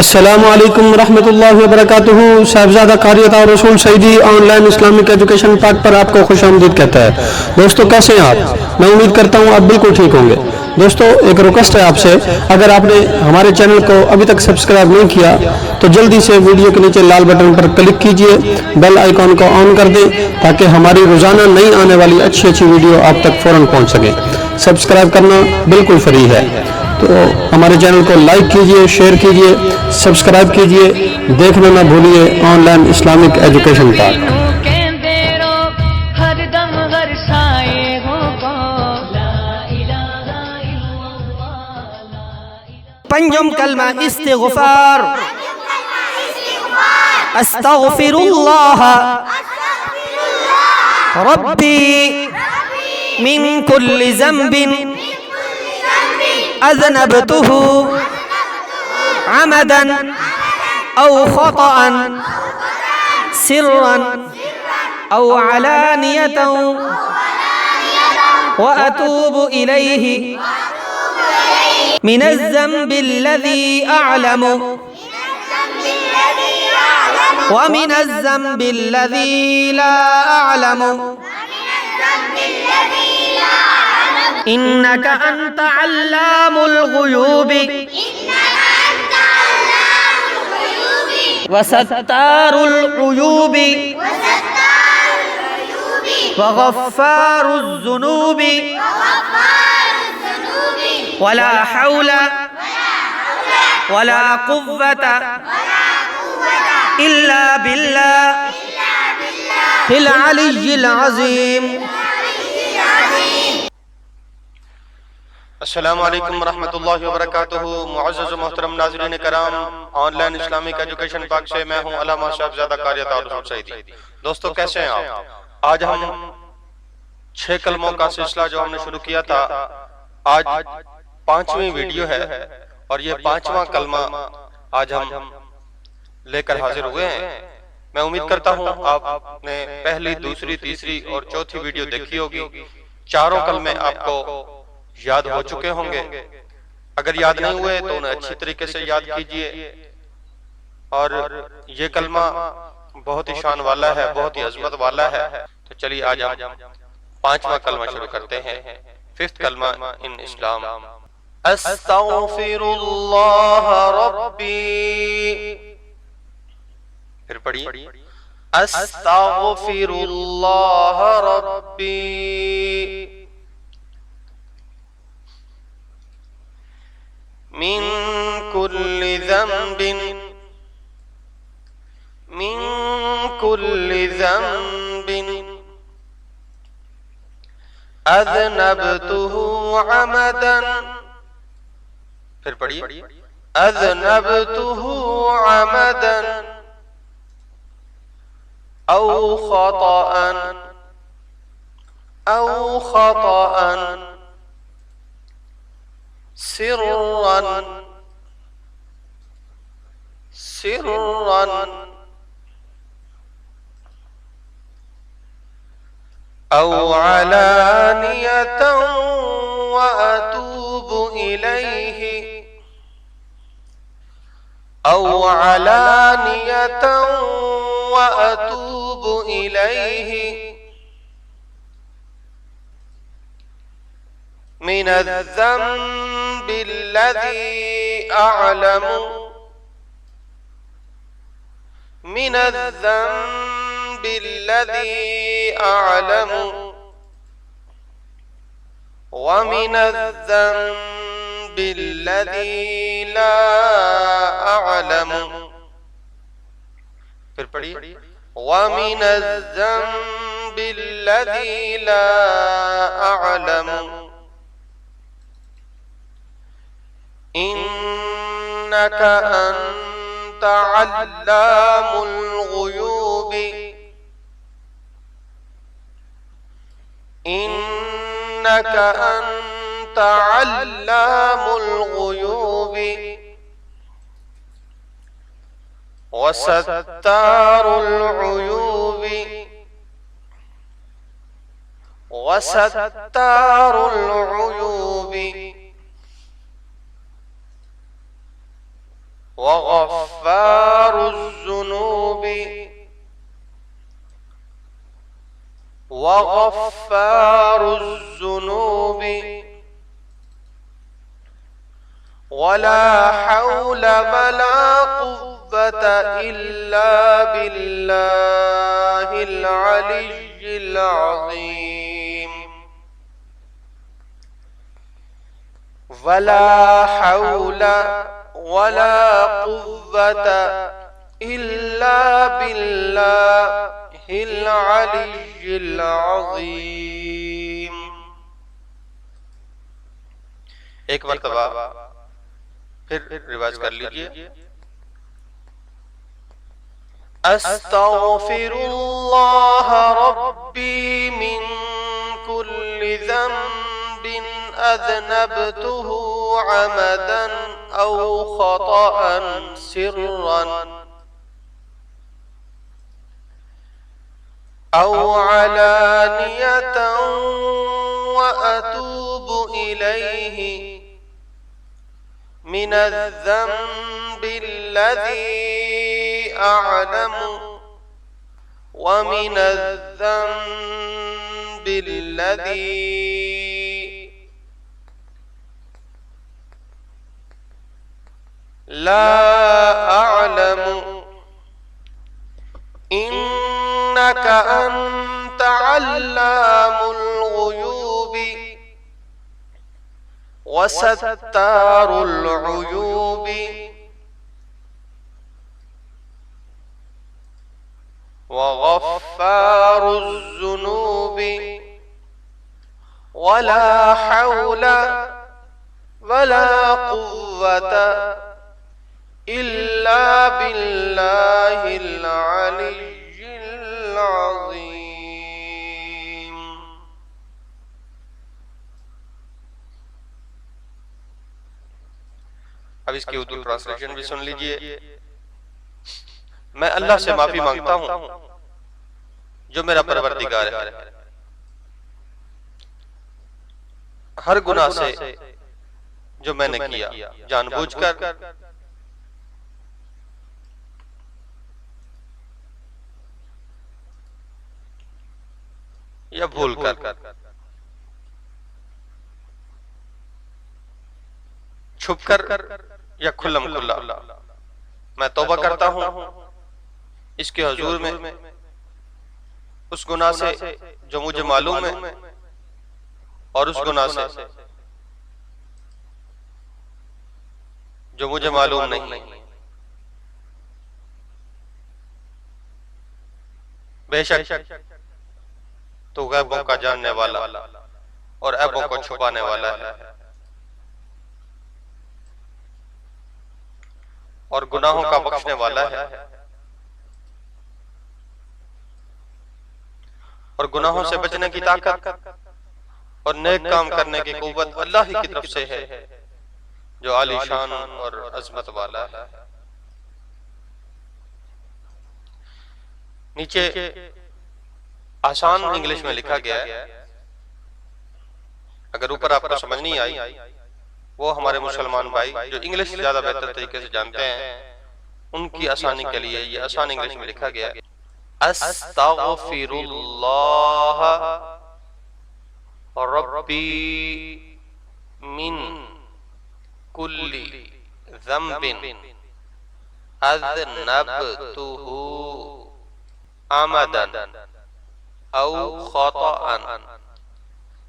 अस्सलामु अलैकुम रहमतुल्लाहि व बरकातुहू। साहिबजादा कारी अता रसूल Saeedi online Islamic education part पर आपको खुशामदीद कहता है। दोस्तों कैसे हैं आप? मैं उम्मीद करता हूं आप बिल्कुल ठीक होंगे। दोस्तों एक रिक्वेस्ट है आपसे, अगर आपने हमारे चैनल को अभी तक सब्सक्राइब नहीं किया तो जल्दी से वीडियो के नीचे लाल बटन पर क्लिक कीजिए, बेल आइकॉन को ऑन कर दें ताकि हमारी रोजाना नई आने वाली अच्छी अच्छी वीडियो आप तक फौरन पहुँच सके। सब्सक्राइब करना बिल्कुल फ्री है, तो हमारे चैनल को लाइक कीजिए, शेयर कीजिए, सब्सक्राइब कीजिए, देखना ना भूलिए online Islamic education part. Panjim कलमा इस्तिग़फ़ार, अस्तग़फ़िरुल्लाह रब्बी मिन कुल्लि ज़ंबिन अज़नबतुहु अमदन औ ख़तअन सिर्रन औ अलानियतन व अतूबु इलैहि मिनज़्ज़ंबिल्लज़ी अअलमु व मिनज़्ज़ंबिल्लज़ी ला अअलमु इन्नका अंत अल्लामुल गुयूबी व सत्तारुल उयूबी व गफ़्फ़ारुज़ ज़ुनूबी वला हौला वला कुव्वता इल्ला बिल्लाहिल अलिय्यिल अज़ीम। अस्सलामु अलैकुम रहमतुल्लाहि व बरकातुहू। मुअज़्ज़ज़ मोहतरम नाज़रीन कराम, ऑनलाइन इस्लामिक एजुकेशन पाक से मैं हूं अल्लामा साहिबजादा कारी अता रसूल सईदी। दोस्तों कैसे हैं आप? आज हम 6 कलमों का सिलसिला जो हमने शुरू किया था, आज 5वीं वीडियो है और ये 5वां कलमा आज हम लेकर हाजिर हुए हैं। मैं उम्मीद करता हूं आपने पहली, दूसरी, तीसरी और चौथी वीडियो देखी होगी। चारों कलमे आपको याद हो चुके होंगे। अगर याद नहीं हुए तो उन्हें अच्छी तरीके से याद कीजिए। और ये कलमा बहुत ही शान वाला है, बहुत ही अजमत वाला है। तो चलिए आज हम 5वां कलमा शुरू करते हैं। 5th कलमा इन इस्लाम, अस्तग़फिरुल्लाह रब्बी। फिर पढ़िए, अस्तग़फिरुल्लाह रब्बी मिन कुल्लि ज़ंबिन अज़नबतुहु अमदन। फिर पढ़िए, अज़नबतुहु अमदन औ ख़तअन सिर्रन औ अलानियतन व अतूबु इलैहि औ अलानियतन व अतूबु इलैहि मिनज़्ज़ंबिल्लज़ी अअलमु व मिनज़्ज़ंबिल्लज़ी ला अअलमु। फिर पढ़िए, व मिनज़्ज़ंबिल्लज़ी ला अअलमु इन्नका अंत अल्लामुल गुयूबी इन्नका अंत अल्लामुल गुयूबी व सत्तारुल उयूबी वसत्तारुल उयूबी वगफ्फार الذنوب वगफ्फार الذنوब वला हौल वला कुव्वता इल्ला बिल्लाहिल अलिय्यिल अज़ीम वला हौल वला कुव्वता इल्ला बिल्लाहिल अलिय्यिल अज़ीम। एक मरतबा फिर रिवाज कर लीजिए। अस्तग़फिरुल्लाह रब्बी मिन कुल्लि ज़ंबिन अज़नबतुहु अमदन औ ख़तअन सिर्रन औ अलानियतन व अतूबु इलैहि मिनज़्ज़ंबि अल्लज़ी अअलमु व मिनज़्ज़ंबि अल्लज़ी ला अअलमु इन्नका अन्त अल्लामुल गुयूबि वसत्तारुल उयूबि वगफ्फारुज़ ज़ुनूबि वला हौल वला कुव्वता इल्ला बिल्लाहिल अलिय्यिल अज़ीम। अब इसकी उर्दू ट्रांसलेशन भी सुन लीजिए। मैं अल्लाह से माफी मांगता हूं जो मेरा परवरदिगार है, हर गुनाह से जो मैंने किया जानबूझकर या भूल कर, छुप कर या खुल्लम खुल्ला। मैं तौबा करता हूं इसके हुजूर में उस गुनाह से जो मुझे मालूम है और उस गुनाह से जो मुझे मालूम नहीं। बेशक तो गैबों का जानने वाला और ऐबों को छुपाने वाला है और गुनाहों का बख्शने वाला है और गुनाहों से बचने की ताकत और नेक काम करने की कुव्वत अल्लाह ही की तरफ से है जो आलीशान और अजमत वाला है। नीचे आसान इंग्लिश में लिखा गया है, अगर ऊपर आपको समझ नहीं आई वो हमारे मुसलमान भाई जो इंग्लिश ज्यादा बेहतर तरीके से जानते हैं उनकी आसानी के लिए ये आसान इंग्लिश में लिखा गया है। अस्तग़फिरुल्लाह रब्बी मिन कुल्ली ज़ंबिन अज़नबतुहु अमदन औ ख़तअन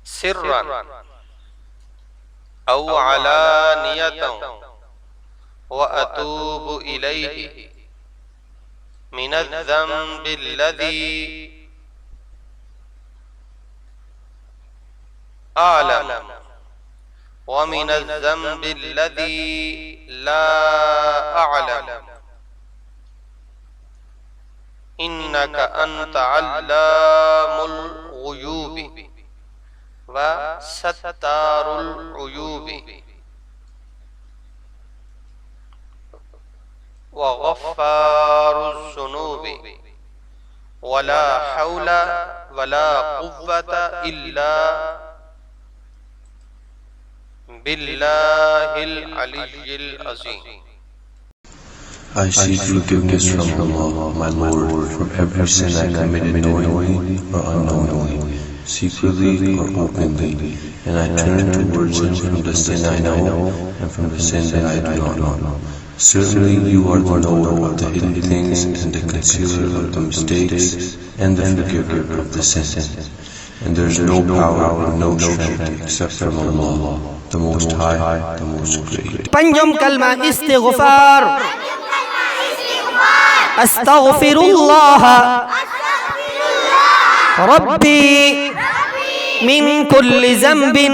सिर्रन औ अलानियतन व अतूबु इलैहि मिनज़्ज़ंबि अल्लज़ी अअलम व मिनज़्ज़ंबि अल्लज़ी ला अअलम इन्नका अन्त अल्लामुल गुयूबि व सत्तारुल उयूबि व गफ्फारुज़ ज़ुनूबि वला हौल वला कुव्वता इल्ला बिल्लाहिल अलिय्यिल अज़ीम। I seek forgiveness from Allah, my Lord, from every sin I committed knowingly or unknowingly, secretly or openly, and I turn towards Him from the sin I know and from the sin that I do not know. Certainly you are the knower of the hidden things and the concealer of the mistakes and the forgiver of the sins. And there is no power or no strength except from Allah, the Most High, the Most Great. Panjim कलमा इस्तिग़फ़ार अस्तग़फ़िरुल्लाह रब्बी मिन कुल्लि ज़ंबिन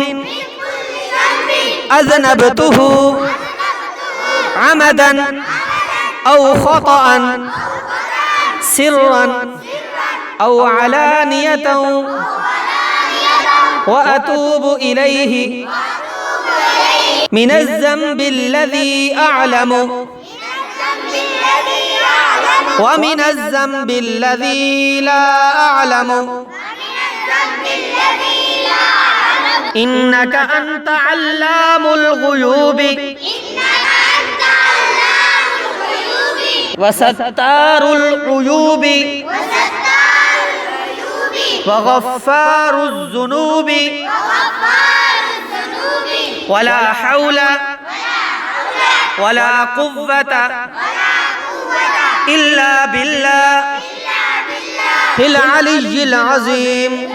अज़नबतुहु अमदन औ ख़तअन सिर्रन औ अलानियतन व अतूबु इलैहि من الذنب الذي أعلم ومن الذنب الذي لا أعلم إنك أنت علام الغيوب وستار العيوب وغفار الذنوب ولا حول ولا قوة إلا بالله العلي العظيم.